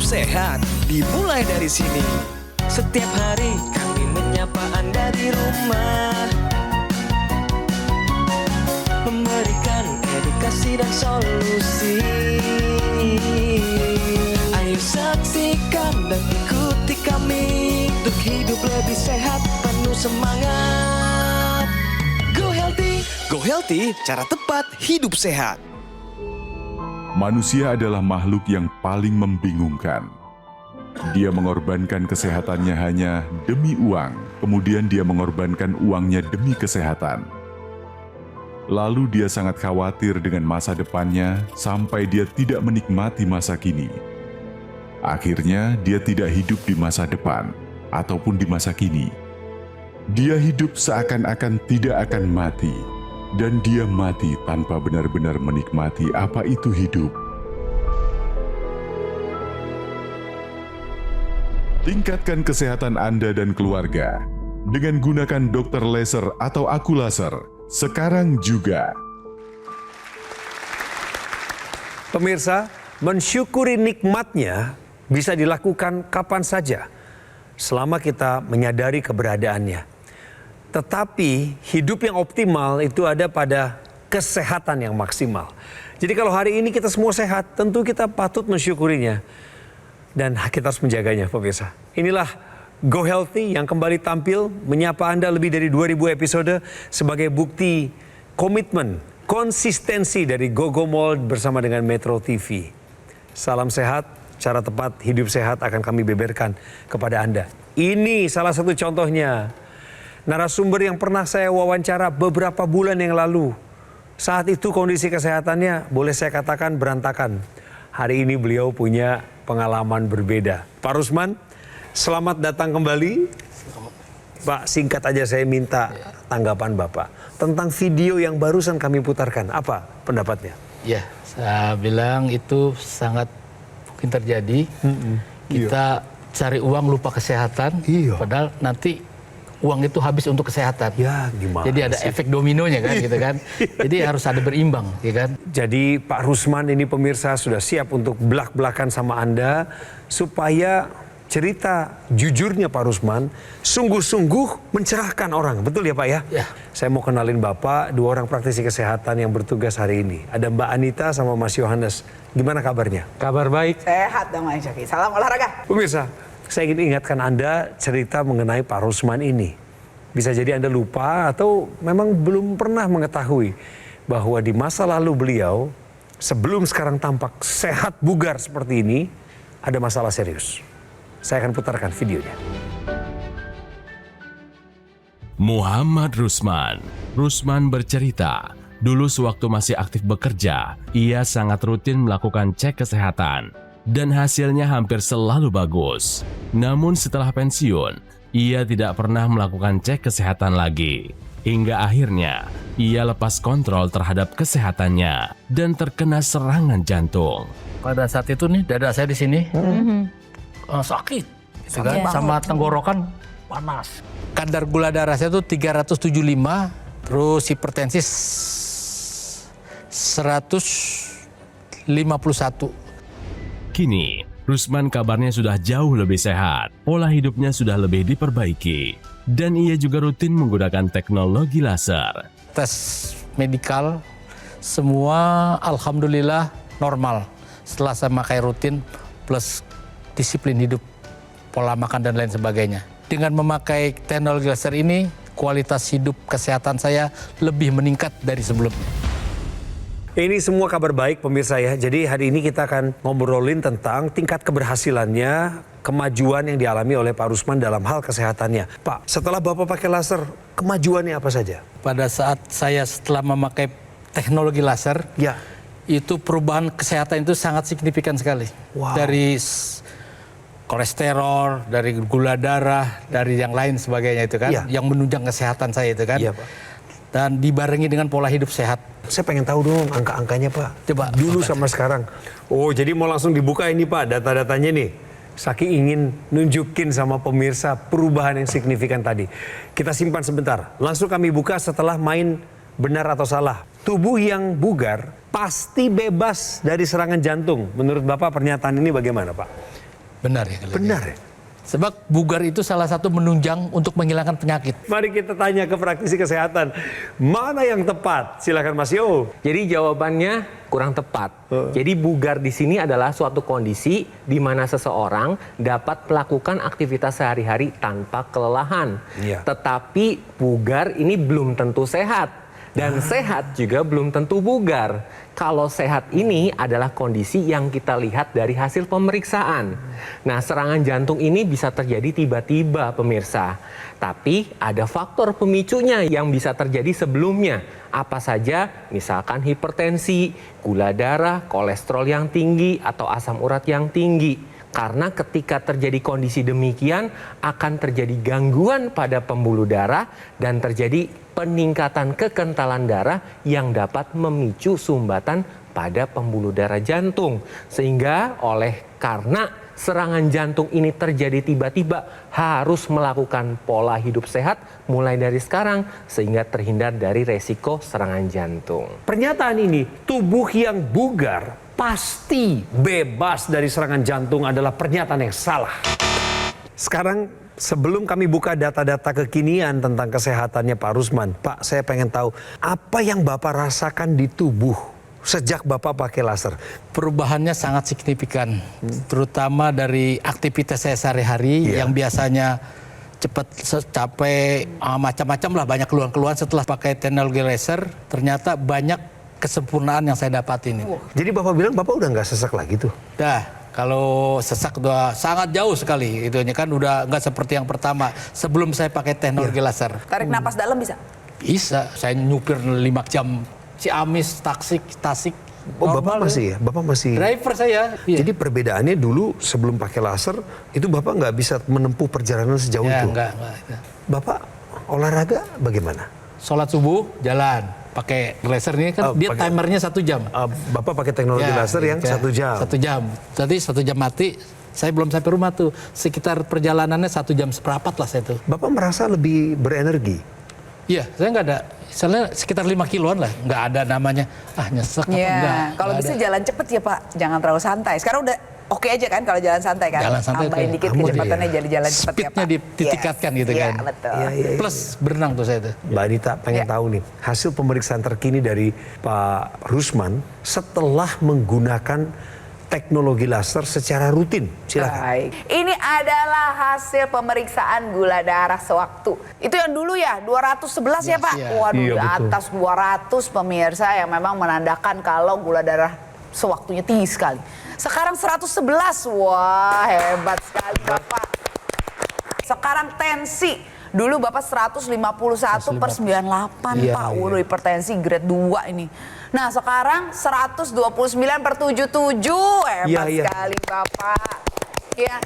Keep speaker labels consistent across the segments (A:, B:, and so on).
A: sehat dimulai dari sini.
B: Setiap hari kami menyapa Anda di rumah, memberikan edukasi dan solusi. Ayo saksikan dan ikuti kami untuk hidup lebih sehat, penuh semangat.
A: Go Healthy. Go Healthy, cara tepat hidup sehat.
C: Manusia adalah makhluk yang paling membingungkan. Dia mengorbankan kesehatannya hanya demi uang, kemudian dia mengorbankan uangnya demi kesehatan. Lalu dia sangat khawatir dengan masa depannya sampai dia tidak menikmati masa kini. Akhirnya dia tidak hidup di masa depan ataupun di masa kini. Dia hidup seakan-akan tidak akan mati. Dan dia mati tanpa benar-benar menikmati apa itu hidup. Tingkatkan kesehatan Anda dan keluarga dengan gunakan Dr. Laser atau Aku Laser sekarang juga.
D: Pemirsa, mensyukuri nikmatnya bisa dilakukan kapan saja selama kita menyadari keberadaannya. Tetapi hidup yang optimal itu ada pada kesehatan yang maksimal. Jadi kalau hari ini kita semua sehat, tentu kita patut mensyukurinya. Dan kita harus menjaganya, pemirsa. Inilah Go Healthy yang kembali tampil menyapa Anda lebih dari 2000 episode sebagai bukti komitmen, konsistensi dari Gogo Mall bersama dengan Metro TV. Salam sehat, cara tepat hidup sehat akan kami beberkan kepada Anda. Ini salah satu contohnya. Narasumber yang pernah saya wawancara beberapa bulan yang lalu. Saat itu kondisi kesehatannya boleh saya katakan berantakan. Hari ini beliau punya pengalaman berbeda. Pak Rusman, selamat datang kembali. Pak, singkat aja saya minta tanggapan Bapak tentang video yang barusan kami putarkan. Apa pendapatnya?
E: Ya, saya bilang itu sangat mungkin terjadi. Kita cari uang lupa kesehatan, padahal nanti uang itu habis untuk kesehatan.
D: Ya, gimana
E: Jadi ada
D: sih?
E: efek dominonya kan, gitu kan. Jadi harus ada berimbang, ya kan.
D: Jadi Pak Rusman ini pemirsa sudah siap untuk belak-belakan sama Anda supaya cerita jujurnya Pak Rusman sungguh-sungguh mencerahkan orang. Betul ya Pak ya?
E: Ya.
D: Saya mau kenalin Bapak, dua orang praktisi kesehatan yang bertugas hari ini. Ada Mbak Anita sama Mas Yohanes. Gimana kabarnya?
F: Kabar baik.
G: Sehat dong Mas Jaki. Salam olahraga.
D: Pemirsa, saya ingin ingatkan Anda cerita mengenai Pak Rusman ini. Bisa jadi Anda lupa atau memang belum pernah mengetahui bahwa di masa lalu beliau, sebelum sekarang tampak sehat bugar seperti ini, ada masalah serius. Saya akan putarkan videonya.
H: Muhammad Rusman. Rusman bercerita, dulu sewaktu masih aktif bekerja, ia sangat rutin melakukan cek kesehatan. Dan hasilnya hampir selalu bagus. Namun setelah pensiun, ia tidak pernah melakukan cek kesehatan lagi. Hingga akhirnya, ia lepas kontrol terhadap kesehatannya dan terkena serangan jantung.
E: Pada saat itu nih, dada saya di sini sakit, gitu kan? Sama tenggorokan panas. Kadar gula darah saya itu 375, terus hipertensi 151.
H: Kini, Rusman kabarnya sudah jauh lebih sehat, pola hidupnya sudah lebih diperbaiki, dan ia juga rutin menggunakan teknologi laser.
E: Tes medikal, semua alhamdulillah normal. Setelah saya pakai rutin, plus disiplin hidup, pola makan dan lain sebagainya. Dengan memakai teknologi laser ini, kualitas hidup kesehatan saya lebih meningkat dari sebelumnya.
D: Ini semua kabar baik pemirsa ya. Jadi hari ini kita akan ngobrolin tentang tingkat keberhasilannya, kemajuan yang dialami oleh Pak Rusman dalam hal kesehatannya. Pak, setelah Bapak pakai laser, kemajuannya apa saja?
E: Pada saat saya setelah memakai teknologi laser,
D: Ya.
E: itu perubahan kesehatan itu sangat signifikan sekali.
D: Wow.
E: Dari kolesterol, dari gula darah, dari yang lain sebagainya itu kan,
D: Ya.
E: yang menunjang kesehatan saya itu kan.
D: Iya Pak.
E: Dan dibarengi dengan pola hidup sehat.
D: Saya pengen tahu dong angka-angkanya Pak.
E: Coba,
D: Dulu
E: angka.
D: sama sekarang. Oh jadi mau langsung dibuka ini Pak data-datanya nih. Saking ingin nunjukin sama pemirsa perubahan yang signifikan tadi. Kita simpan sebentar. Langsung kami buka setelah main benar atau salah. Tubuh yang bugar pasti bebas dari serangan jantung. Menurut Bapak pernyataan ini bagaimana Pak?
E: Benar ya.
D: Benar ya?
E: Sebab bugar itu salah satu menunjang untuk menghilangkan penyakit.
D: Mari kita tanya ke praktisi kesehatan. Mana yang tepat? Silakan Mas Yo.
F: Jadi jawabannya kurang tepat. Jadi bugar di sini adalah suatu kondisi di mana seseorang dapat melakukan aktivitas sehari-hari tanpa kelelahan.
D: Iya.
F: Tetapi bugar ini belum tentu sehat. Dan sehat juga belum tentu bugar. Kalau sehat ini adalah kondisi yang kita lihat dari hasil pemeriksaan. Nah, serangan jantung ini bisa terjadi tiba-tiba, pemirsa. Tapi ada faktor pemicunya yang bisa terjadi sebelumnya. Apa saja? Misalkan hipertensi, gula darah, kolesterol yang tinggi, atau asam urat yang tinggi. Karena ketika terjadi kondisi demikian akan terjadi gangguan pada pembuluh darah dan terjadi peningkatan kekentalan darah yang dapat memicu sumbatan pada pembuluh darah jantung. Sehingga karena serangan jantung ini terjadi tiba-tiba harus melakukan pola hidup sehat mulai dari sekarang sehingga terhindar dari resiko serangan jantung.
D: Pernyataan ini, tubuh yang bugar pasti bebas dari serangan jantung adalah pernyataan yang salah. Sekarang sebelum kami buka data-data kekinian tentang kesehatannya Pak Rusman, Pak, saya pengen tahu apa yang Bapak rasakan di tubuh sejak Bapak pakai laser?
E: Perubahannya sangat signifikan, terutama dari aktivitas saya sehari-hari yang biasanya cepat capek, macam-macam lah, banyak keluhan-keluhan. Setelah pakai teknologi laser, ternyata banyak kesempurnaan yang saya dapatin.
D: Jadi Bapak bilang Bapak udah nggak sesak lagi tuh?
E: Kalau sesak udah sangat jauh sekali. Itunya kan udah nggak seperti yang pertama sebelum saya pakai teknologi laser.
G: Tarik napas dalam bisa?
E: Bisa. Saya nyupir 5 jam Ciamis, Tasik.
D: Oh, Bapak masih ya? Bapak masih
E: driver saya. Iya.
D: Jadi perbedaannya dulu sebelum pakai laser itu Bapak nggak bisa menempuh perjalanan sejauh itu?
E: Enggak.
D: Bapak olahraga bagaimana?
E: Sholat subuh jalan. Pakai laser ini kan dia timernya 1 jam.
D: Bapak pakai teknologi laser yang 1 jam?
E: 1 jam. Jadi 1 jam mati, saya belum sampai rumah tuh. Sekitar perjalanannya 1 jam seperempat lah saya tuh.
D: Bapak merasa lebih berenergi?
E: Iya, saya nggak ada. Misalnya sekitar 5 kiloan lah. Nggak ada namanya, nyesek apa enggak.
G: Kalau bisa jalan cepet ya Pak, jangan terlalu santai. Sekarang udah oke aja kan kalau jalan santai kan?
E: Jalan santai
G: tambahin dikit kecepatannya jadi jalan cepet ya Pak.
E: Speednya ditingkatkan gitu kan.
G: Iya, betul.
E: Plus berenang tuh saya tuh.
D: Mbak Anita pengen tahu nih, hasil pemeriksaan terkini dari Pak Rusman setelah menggunakan teknologi laser secara rutin. Silakan.
G: Baik. Ini adalah hasil pemeriksaan gula darah sewaktu. Itu yang dulu ya, 211 ya Pak?
E: Iya.
G: Waduh,
D: Iya,
G: di
D: betul.
G: atas 200 pemirsa yang memang menandakan kalau gula darah sewaktunya tinggi sekali. Sekarang 111, wah hebat sekali Bapak. Sekarang tensi, dulu Bapak 151 per 98
E: Iya,
G: Pak, waduh hipertensi grade 2 ini. Nah sekarang 129 per 77, hebat sekali Bapak. Ya,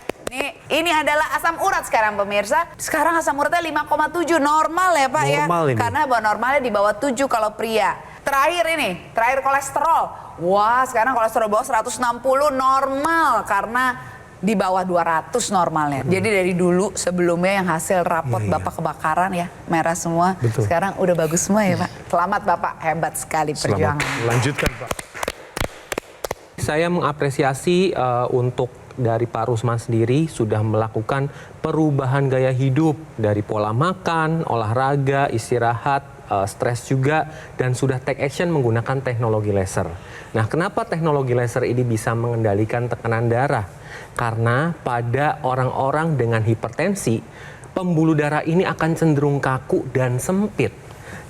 G: ini adalah asam urat sekarang pemirsa. Sekarang asam uratnya 5,7, normal ya Pak
D: Normal
G: ya.
D: ini.
G: Karena normalnya di bawah 7 kalau pria. Terakhir kolesterol. Wah, sekarang kolesterol bawah 160 normal karena di bawah 200 normalnya. Jadi dari dulu sebelumnya yang hasil rapot Bapak kebakaran ya, merah semua.
D: Betul.
G: Sekarang udah bagus semua ya Pak. Selamat Bapak, hebat sekali perjuangan.
D: Lanjutkan Pak.
F: Saya mengapresiasi untuk dari Pak Rusman sendiri sudah melakukan perubahan gaya hidup dari pola makan, olahraga, istirahat, stres juga, dan sudah take action menggunakan teknologi laser. Nah, kenapa teknologi laser ini bisa mengendalikan tekanan darah? Karena pada orang-orang dengan hipertensi, pembuluh darah ini akan cenderung kaku dan sempit.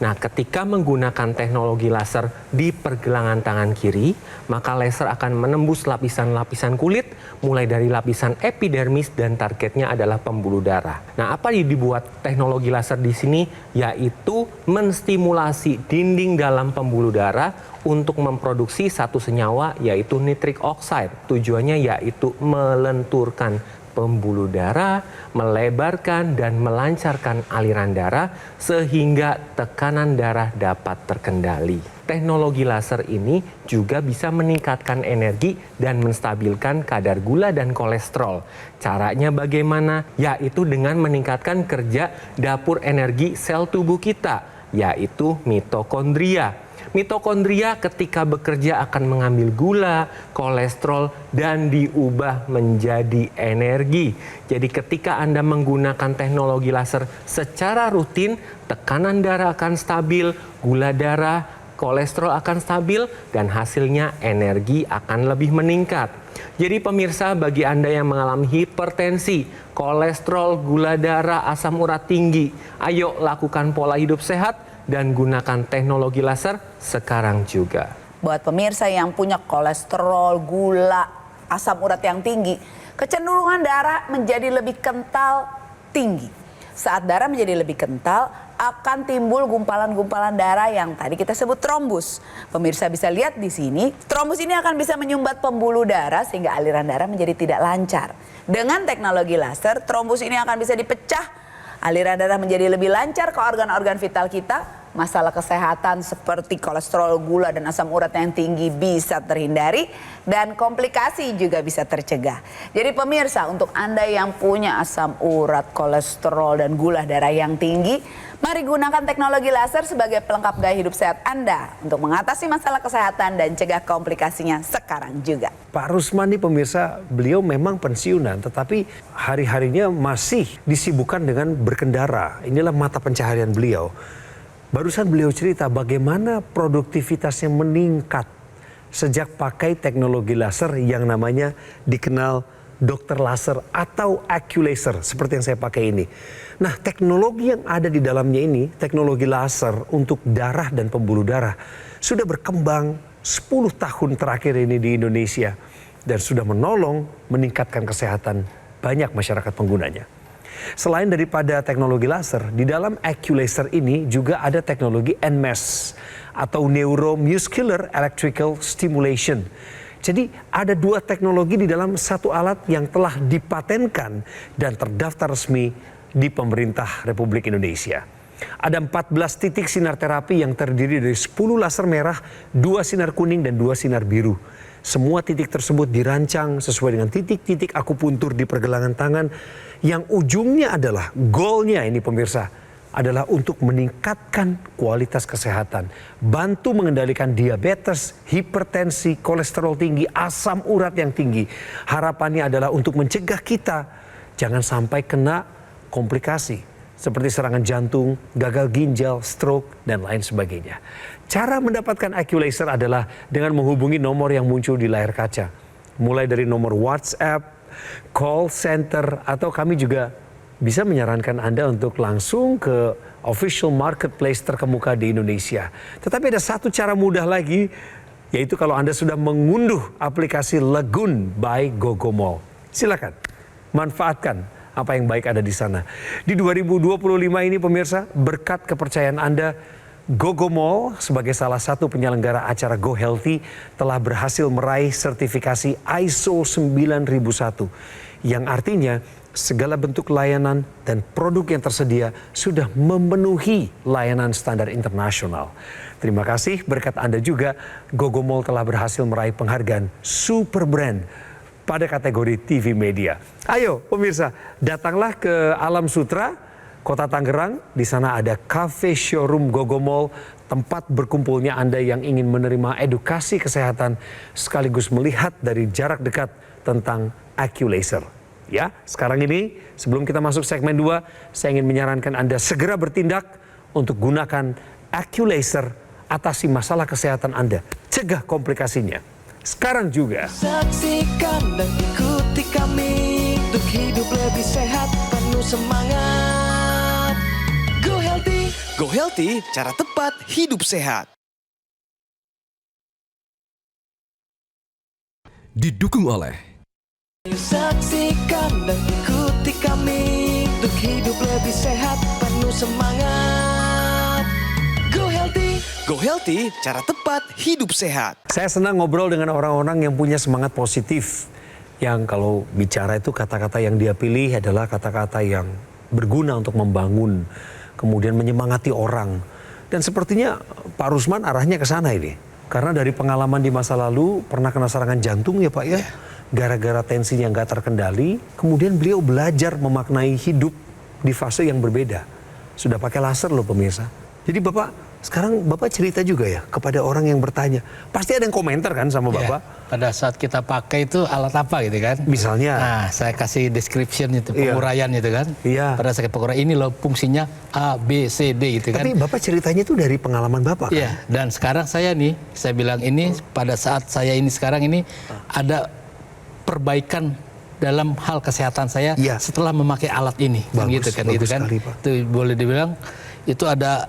F: Nah, ketika menggunakan teknologi laser di pergelangan tangan kiri, maka laser akan menembus lapisan-lapisan kulit, mulai dari lapisan epidermis dan targetnya adalah pembuluh darah. Nah, apa yang dibuat teknologi laser di sini? Yaitu menstimulasi dinding dalam pembuluh darah untuk memproduksi satu senyawa, yaitu nitric oxide. Tujuannya yaitu melenturkan pembuluh darah, melebarkan dan melancarkan aliran darah sehingga tekanan darah dapat terkendali. Teknologi laser ini juga bisa meningkatkan energi dan menstabilkan kadar gula dan kolesterol. Caranya bagaimana? Yaitu dengan meningkatkan kerja dapur energi sel tubuh kita, yaitu mitokondria. Mitokondria ketika bekerja akan mengambil gula, kolesterol, dan diubah menjadi energi. Jadi ketika Anda menggunakan teknologi laser secara rutin, tekanan darah akan stabil, gula darah, kolesterol akan stabil, dan hasilnya energi akan lebih meningkat. Jadi pemirsa, bagi Anda yang mengalami hipertensi, kolesterol, gula darah, asam urat tinggi, ayo lakukan pola hidup sehat dan gunakan teknologi laser sekarang juga.
G: Buat pemirsa yang punya kolesterol, gula, asam urat yang tinggi, kecenderungan darah menjadi lebih kental tinggi. Saat darah menjadi lebih kental, akan timbul gumpalan-gumpalan darah yang tadi kita sebut trombus. Pemirsa bisa lihat di sini, trombus ini akan bisa menyumbat pembuluh darah sehingga aliran darah menjadi tidak lancar. Dengan teknologi laser, trombus ini akan bisa dipecah. Aliran darah menjadi lebih lancar ke organ-organ vital kita. Masalah kesehatan seperti kolesterol, gula, dan asam urat yang tinggi bisa terhindari. Dan komplikasi juga bisa tercegah. Jadi pemirsa, untuk Anda yang punya asam urat, kolesterol, dan gula darah yang tinggi, mari gunakan teknologi laser sebagai pelengkap gaya hidup sehat Anda. Untuk mengatasi masalah kesehatan dan cegah komplikasinya sekarang juga.
D: Pak Rusman nih pemirsa, beliau memang pensiunan, tetapi hari-harinya masih disibukkan dengan berkendara. Inilah mata pencaharian beliau. Barusan beliau cerita bagaimana produktivitasnya meningkat sejak pakai teknologi laser yang namanya dikenal dokter laser atau AccuLaser seperti yang saya pakai ini. Nah, teknologi yang ada di dalamnya ini, teknologi laser untuk darah dan pembuluh darah, sudah berkembang 10 tahun terakhir ini di Indonesia dan sudah menolong meningkatkan kesehatan banyak masyarakat penggunanya. Selain daripada teknologi laser, di dalam AccuLaser ini juga ada teknologi NMES atau Neuromuscular Electrical Stimulation. Jadi ada dua teknologi di dalam satu alat yang telah dipatenkan dan terdaftar resmi di pemerintah Republik Indonesia. Ada 14 titik sinar terapi yang terdiri dari 10 laser merah, 2 sinar kuning, dan 2 sinar biru. Semua titik tersebut dirancang sesuai dengan titik-titik akupuntur di pergelangan tangan yang ujungnya adalah, goalnya ini pemirsa, adalah untuk meningkatkan kualitas kesehatan, bantu mengendalikan diabetes, hipertensi, kolesterol tinggi, asam urat yang tinggi. Harapannya adalah untuk mencegah kita jangan sampai kena komplikasi seperti serangan jantung, gagal ginjal, stroke, dan lain sebagainya. Cara mendapatkan AccuLaser adalah dengan menghubungi nomor yang muncul di layar kaca. Mulai dari nomor WhatsApp, call center, atau kami juga bisa menyarankan Anda untuk langsung ke official marketplace terkemuka di Indonesia. Tetapi ada satu cara mudah lagi, yaitu kalau Anda sudah mengunduh aplikasi Lagoon by Gogomall. Silakan, manfaatkan apa yang baik ada di sana. Di 2025 ini pemirsa, berkat kepercayaan Anda, Gogomall sebagai salah satu penyelenggara acara Go Healthy telah berhasil meraih sertifikasi ISO 9001 yang artinya segala bentuk layanan dan produk yang tersedia sudah memenuhi layanan standar internasional. Terima kasih, berkat Anda juga Gogomall telah berhasil meraih penghargaan Super Brand pada kategori TV Media. Ayo pemirsa, datanglah ke Alam Sutra, Kota Tangerang. Di sana ada cafe showroom Gogomall, tempat berkumpulnya Anda yang ingin menerima edukasi kesehatan sekaligus melihat dari jarak dekat tentang AccuLaser. Ya, sekarang ini sebelum kita masuk segmen 2, saya ingin menyarankan Anda segera bertindak untuk gunakan AccuLaser, atasi masalah kesehatan Anda, cegah komplikasinya. Sekarang juga.
B: Saksikan dan ikuti kami untuk hidup lebih sehat, penuh semangat.
A: Go Healthy, cara tepat hidup sehat.
H: Didukung oleh
B: Saksikan dan ikuti kami untuk hidup lebih sehat, penuh semangat.
A: Go Healthy, cara tepat hidup sehat.
D: Saya senang ngobrol dengan orang-orang yang punya semangat positif. Yang kalau bicara itu kata-kata yang dia pilih adalah kata-kata yang berguna untuk membangun, kemudian menyemangati orang. Dan sepertinya Pak Rusman arahnya ke sana ini. Karena dari pengalaman di masa lalu pernah kena serangan jantung ya Pak ya. Gara-gara tensinya nggak terkendali, kemudian beliau belajar memaknai hidup di fase yang berbeda. Sudah pakai laser loh pemirsa. Jadi Bapak Sekarang Bapak cerita juga ya kepada orang yang bertanya. Pasti ada yang komentar kan sama
E: Ya,
D: Bapak?
E: pada saat kita pakai itu alat apa gitu kan?
D: Misalnya?
E: Nah, saya kasih description itu,
D: Iya.
E: penguraian itu kan.
D: Iya.
E: Pada saat penguraian ini loh fungsinya A, B, C, D gitu kan.
D: Tapi Bapak ceritanya itu dari pengalaman Bapak kan?
E: Iya, dan sekarang saya bilang ini pada saat saya ini sekarang ini ada perbaikan dalam hal kesehatan saya
D: Iya.
E: setelah memakai alat ini.
D: Bagus,
E: gitu
D: bagus
E: kan.
D: sekali, Pak.
E: Itu boleh dibilang itu ada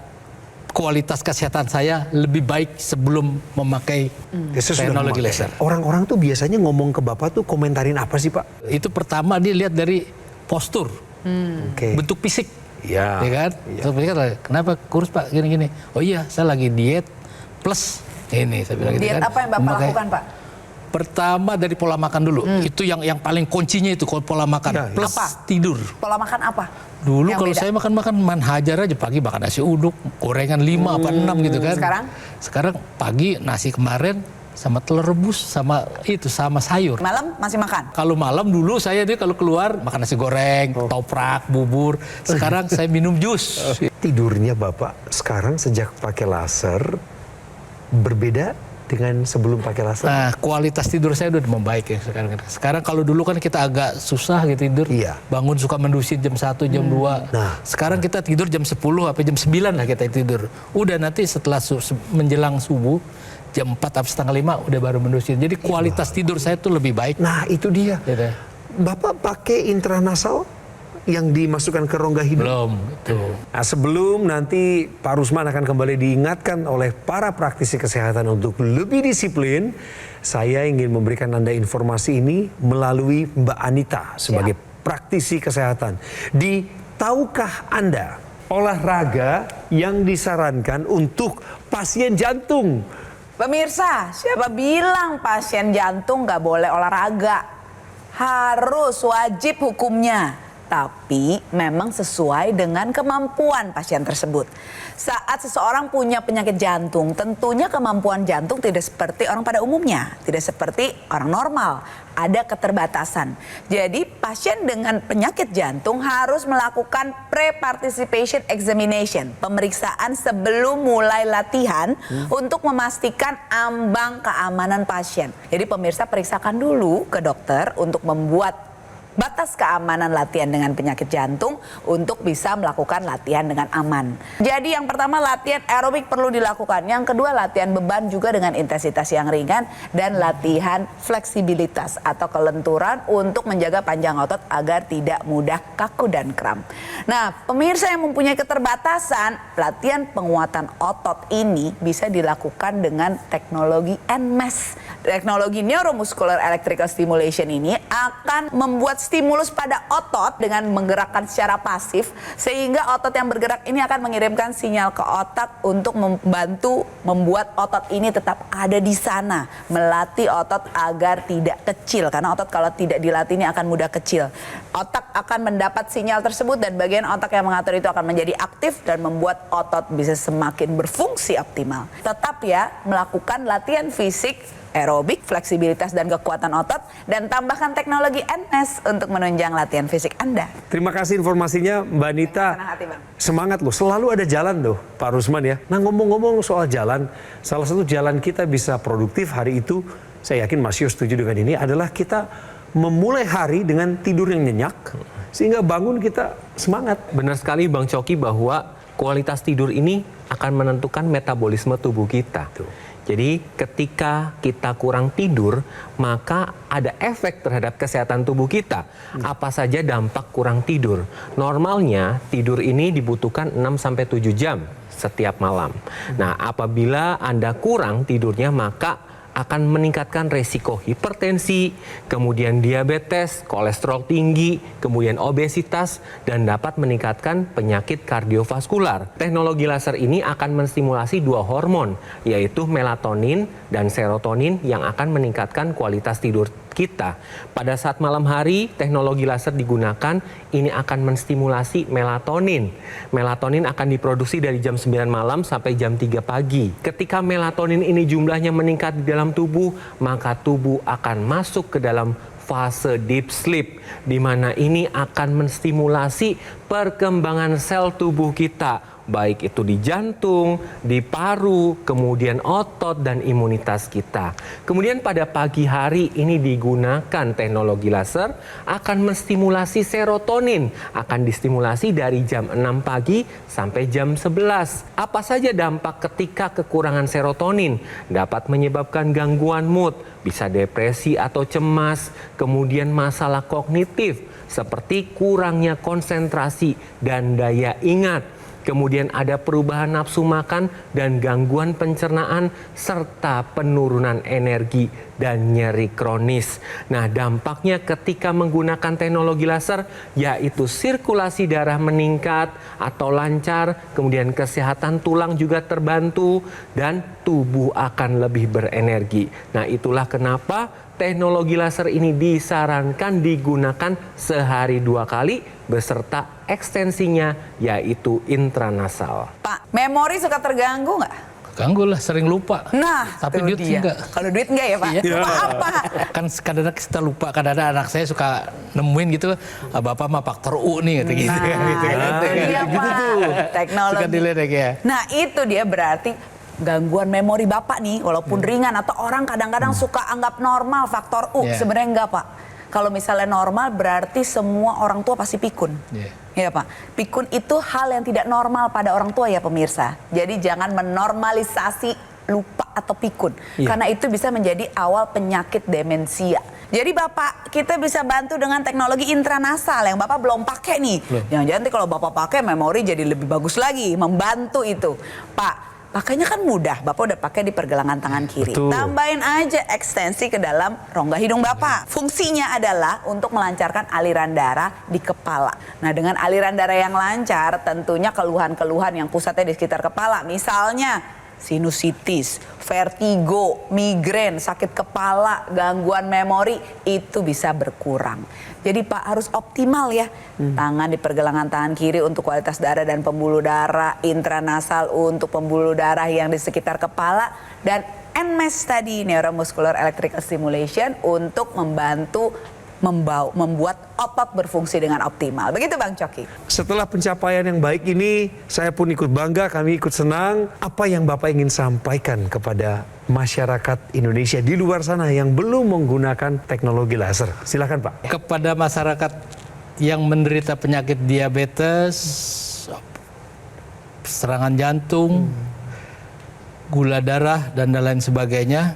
E: kualitas kesehatan saya lebih baik sebelum memakai
D: Ya, saya sudah
E: teknologi
D: memakai.
E: laser.
D: Orang-orang tuh biasanya ngomong ke Bapak tuh komentarin apa sih Pak?
E: Itu pertama dia lihat dari postur,
D: Oke.
E: bentuk fisik.
D: Ya.
E: Ya kan? Terus mereka tanya, kenapa kurus Pak gini-gini? Oh iya, saya lagi diet plus ini saya bilang gitu
G: Diet
E: kan.
G: apa yang Bapak
E: Memakai-
G: lakukan, Pak?
E: Pertama dari pola makan dulu. Itu yang paling kuncinya itu pola makan
D: Ya, ya.
E: plus
G: Apa?
E: tidur.
G: Pola makan apa?
E: Dulu
G: Yang
E: kalau
G: beda?
E: saya makan manhajar aja pagi makan nasi uduk, gorengan 5 apa 6 gitu kan.
G: Sekarang?
E: Sekarang pagi nasi kemarin sama telur rebus sama sayur.
G: Malam masih makan?
E: Kalau malam dulu saya nih kalau keluar makan nasi goreng, toprak, bubur. Sekarang saya minum jus.
D: Tidurnya Bapak sekarang sejak pakai laser berbeda dengan sebelum pakai laser?
E: Nah, kualitas tidur saya udah membaik ya sekarang. Sekarang kalau dulu kan kita agak susah gitu tidur.
D: Iya.
E: Bangun suka mendusit jam 1, jam 2.
D: Nah.
E: Sekarang kita tidur jam 10 sampai jam 9 lah kita tidur. Udah nanti setelah menjelang subuh jam 4 atau setengah 5 udah baru mendusit. Jadi kualitas tidur saya tuh lebih baik.
D: Nah itu dia.
E: Gitu.
D: Bapak pakai intranasal yang dimasukkan ke rongga hidung?
E: Belum. Tuh.
D: Nah, sebelum nanti Pak Rusman akan kembali diingatkan oleh para praktisi kesehatan untuk lebih disiplin, saya ingin memberikan Anda informasi ini melalui Mbak Anita sebagai praktisi kesehatan. Tahukah Anda olahraga yang disarankan untuk pasien jantung?
G: Pemirsa, siapa bilang pasien jantung nggak boleh olahraga? Harus, wajib hukumnya. Tapi memang sesuai dengan kemampuan pasien tersebut. Saat seseorang punya penyakit jantung, tentunya kemampuan jantung tidak seperti orang pada umumnya. Tidak seperti orang normal. Ada keterbatasan. Jadi pasien dengan penyakit jantung harus melakukan pre-participation examination. Pemeriksaan sebelum mulai latihan untuk memastikan ambang keamanan pasien. Jadi pemirsa periksakan dulu ke dokter untuk membuat batas keamanan latihan dengan penyakit jantung untuk bisa melakukan latihan dengan aman. Jadi yang pertama latihan aerobik perlu dilakukan. Yang kedua latihan beban juga dengan intensitas yang ringan. Dan latihan fleksibilitas atau kelenturan untuk menjaga panjang otot agar tidak mudah kaku dan kram. Nah pemirsa yang mempunyai keterbatasan, latihan penguatan otot ini bisa dilakukan dengan teknologi NMES. Teknologi Neuromuscular Electrical Stimulation ini akan membuat stimulus pada otot dengan menggerakkan secara pasif sehingga otot yang bergerak ini akan mengirimkan sinyal ke otak untuk membantu membuat otot ini tetap ada di sana, melatih otot agar tidak kecil karena otot kalau tidak dilatih ini akan mudah kecil. Otak akan mendapat sinyal tersebut dan bagian otak yang mengatur itu akan menjadi aktif dan membuat otot bisa semakin berfungsi optimal. Tetap ya melakukan latihan fisik aerobik, fleksibilitas dan kekuatan otot, dan tambahkan teknologi NS untuk menunjang latihan fisik Anda.
D: Terima kasih informasinya Mbak Anita.
G: Senang hati, Bang.
D: Semangat loh, selalu ada jalan loh Pak Rusman ya. Nah ngomong-ngomong soal jalan, salah satu jalan kita bisa produktif hari itu, saya yakin Mas Yo setuju dengan ini, adalah kita memulai hari dengan tidur yang nyenyak, sehingga bangun kita semangat.
F: Benar sekali Bang Coki bahwa kualitas tidur ini akan menentukan metabolisme tubuh kita. Jadi ketika kita kurang tidur, maka ada efek terhadap kesehatan tubuh kita. Apa saja dampak kurang tidur? Normalnya tidur ini dibutuhkan 6-7 jam setiap malam. Nah, apabila Anda kurang tidurnya, maka akan meningkatkan resiko hipertensi, kemudian diabetes, kolesterol tinggi, kemudian obesitas, dan dapat meningkatkan penyakit kardiovaskular. Teknologi laser ini akan menstimulasi dua hormon, yaitu melatonin dan serotonin yang akan meningkatkan kualitas tidur kita. Pada saat malam hari, teknologi laser digunakan, ini akan menstimulasi melatonin. Melatonin akan diproduksi dari jam 9 malam sampai jam 3 pagi. Ketika melatonin ini jumlahnya meningkat di dalam tubuh, maka tubuh akan masuk ke dalam fase deep sleep, di mana ini akan menstimulasi perkembangan sel tubuh kita baik itu di jantung, di paru, kemudian otot dan imunitas kita. Kemudian pada pagi hari ini digunakan teknologi laser akan menstimulasi serotonin, akan distimulasi dari jam 6 pagi sampai jam 11. Apa saja dampak ketika kekurangan serotonin? Dapat menyebabkan gangguan mood, bisa depresi atau cemas, kemudian masalah kognitif seperti kurangnya konsentrasi dan daya ingat. Kemudian ada perubahan nafsu makan dan gangguan pencernaan serta penurunan energi dan nyeri kronis. Nah, dampaknya ketika menggunakan teknologi laser yaitu sirkulasi darah meningkat atau lancar, kemudian kesehatan tulang juga terbantu dan tubuh akan lebih berenergi. Nah, itulah kenapa teknologi laser ini disarankan digunakan sehari 2 kali beserta ekstensinya yaitu intranasal.
G: Pak, memori suka terganggu nggak?
E: Ganggu lah, sering lupa.
G: Nah,
E: tapi
G: itu
E: duit
G: dia.
E: enggak.
G: Kalau duit enggak ya Pak?
E: Iya.
G: Lupa apa?
E: Kan kadang-kadang kita lupa, kadang-kadang anak saya suka nemuin gitu, Bapak mah faktor U nih, gitu.
G: Nah, itu dia Pak. Teknologi.
E: Suka diledek ya.
G: Nah, itu dia berarti gangguan memori Bapak nih, walaupun ringan atau orang kadang-kadang suka anggap normal faktor U.
E: Yeah.
G: Sebenarnya enggak Pak. Kalau misalnya normal berarti semua orang tua pasti pikun. Ya Pak, pikun itu hal yang tidak normal pada orang tua ya pemirsa. Jadi jangan menormalisasi lupa atau pikun. Karena itu bisa menjadi awal penyakit demensia. Jadi Bapak, kita bisa bantu dengan teknologi intranasal yang Bapak belum pakai nih. Jangan-jangan nanti kalau Bapak pakai memori jadi lebih bagus lagi, membantu itu. Pak, pakainya kan mudah, Bapak udah pakai di pergelangan tangan kiri.
D: Betul.
G: Tambahin aja ekstensi ke dalam rongga hidung Bapak. Fungsinya adalah untuk melancarkan aliran darah di kepala. Nah, dengan aliran darah yang lancar, tentunya keluhan-keluhan yang pusatnya di sekitar kepala, misalnya sinusitis, vertigo, migrain, sakit kepala, gangguan memori, itu bisa berkurang. Jadi Pak harus optimal ya. Tangan di pergelangan tangan kiri untuk kualitas darah dan pembuluh darah, intranasal untuk pembuluh darah yang di sekitar kepala, dan NMES tadi, neuromuscular electrical stimulation, untuk membantu membuat otot berfungsi dengan optimal. Begitu Bang Coki.
D: Setelah pencapaian yang baik ini, saya pun ikut bangga, kami ikut senang. Apa yang Bapak ingin sampaikan kepada masyarakat Indonesia di luar sana yang belum menggunakan teknologi laser? Silakan Pak.
E: Kepada masyarakat yang menderita penyakit diabetes, serangan jantung, gula darah, dan lain sebagainya,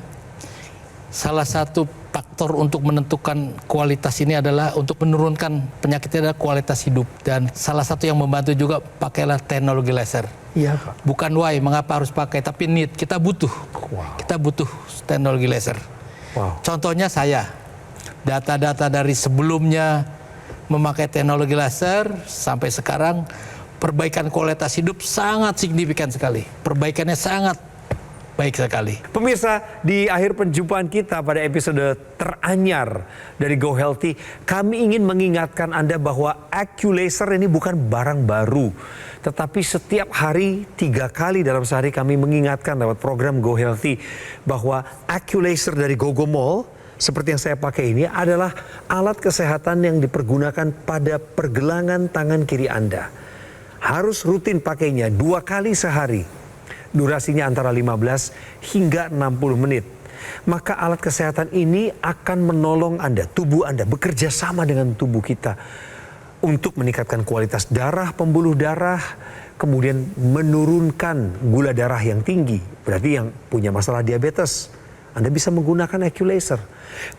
E: salah satu faktor untuk menentukan kualitas ini adalah untuk menurunkan penyakitnya adalah kualitas hidup. Dan salah satu yang membantu juga pakailah teknologi laser.
D: Iya Pak.
E: Bukan why, mengapa harus pakai, tapi need. Kita butuh. Kita butuh teknologi laser. Contohnya saya, data-data dari sebelumnya memakai teknologi laser sampai sekarang, perbaikan kualitas hidup sangat signifikan sekali. Perbaikannya sangat baik sekali.
D: Pemirsa, di akhir perjumpaan kita pada episode teranyar dari Go Healthy, kami ingin mengingatkan Anda bahwa AccuLaser ini bukan barang baru. Tetapi setiap hari, 3 kali dalam sehari kami mengingatkan lewat program Go Healthy bahwa AccuLaser dari Gogomall, seperti yang saya pakai ini, adalah alat kesehatan yang dipergunakan pada pergelangan tangan kiri Anda. Harus rutin pakainya 2 kali sehari. Durasinya antara 15 hingga 60 menit. Maka alat kesehatan ini akan menolong Anda, tubuh Anda bekerja sama dengan tubuh kita untuk meningkatkan kualitas darah, pembuluh darah, kemudian menurunkan gula darah yang tinggi. Berarti yang punya masalah diabetes, Anda bisa menggunakan AccuLaser.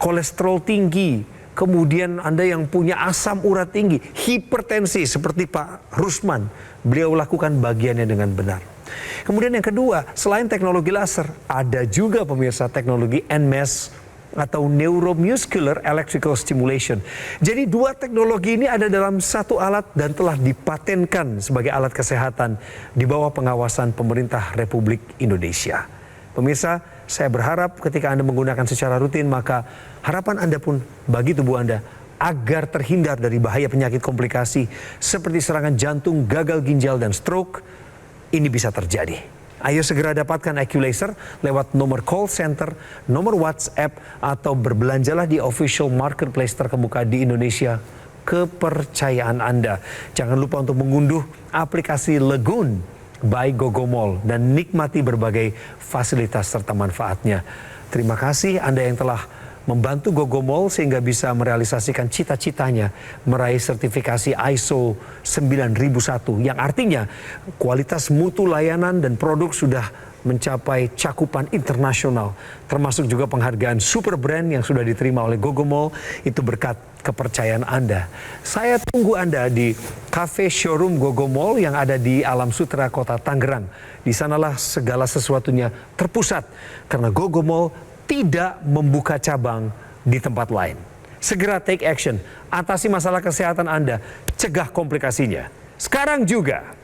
D: Kolesterol tinggi, kemudian Anda yang punya asam urat tinggi, hipertensi seperti Pak Rusman, beliau lakukan bagiannya dengan benar. Kemudian yang kedua, selain teknologi laser, ada juga pemirsa teknologi NMES atau Neuromuscular Electrical Stimulation. Jadi 2 teknologi ini ada dalam satu alat dan telah dipatenkan sebagai alat kesehatan di bawah pengawasan pemerintah Republik Indonesia. Pemirsa, saya berharap ketika Anda menggunakan secara rutin, maka harapan Anda pun bagi tubuh Anda agar terhindar dari bahaya penyakit komplikasi seperti serangan jantung, gagal ginjal, dan stroke, ini bisa terjadi. Ayo segera dapatkan AccuLaser lewat nomor call center, nomor WhatsApp, atau berbelanjalah di official marketplace terkemuka di Indonesia kepercayaan Anda. Jangan lupa untuk mengunduh aplikasi Legun by Gogo Mall dan nikmati berbagai fasilitas serta manfaatnya. Terima kasih Anda yang telah membantu Gogo Mall sehingga bisa merealisasikan cita-citanya meraih sertifikasi ISO 9001 yang artinya kualitas mutu layanan dan produk sudah mencapai cakupan internasional, termasuk juga penghargaan super brand yang sudah diterima oleh Gogo Mall. Itu berkat kepercayaan Anda. Saya tunggu Anda di cafe showroom Gogo Mall yang ada di Alam Sutera, Kota Tangerang. Di sanalah segala sesuatunya terpusat karena Gogo Mall tidak membuka cabang di tempat lain. Segera take action, atasi masalah kesehatan Anda, cegah komplikasinya. Sekarang juga.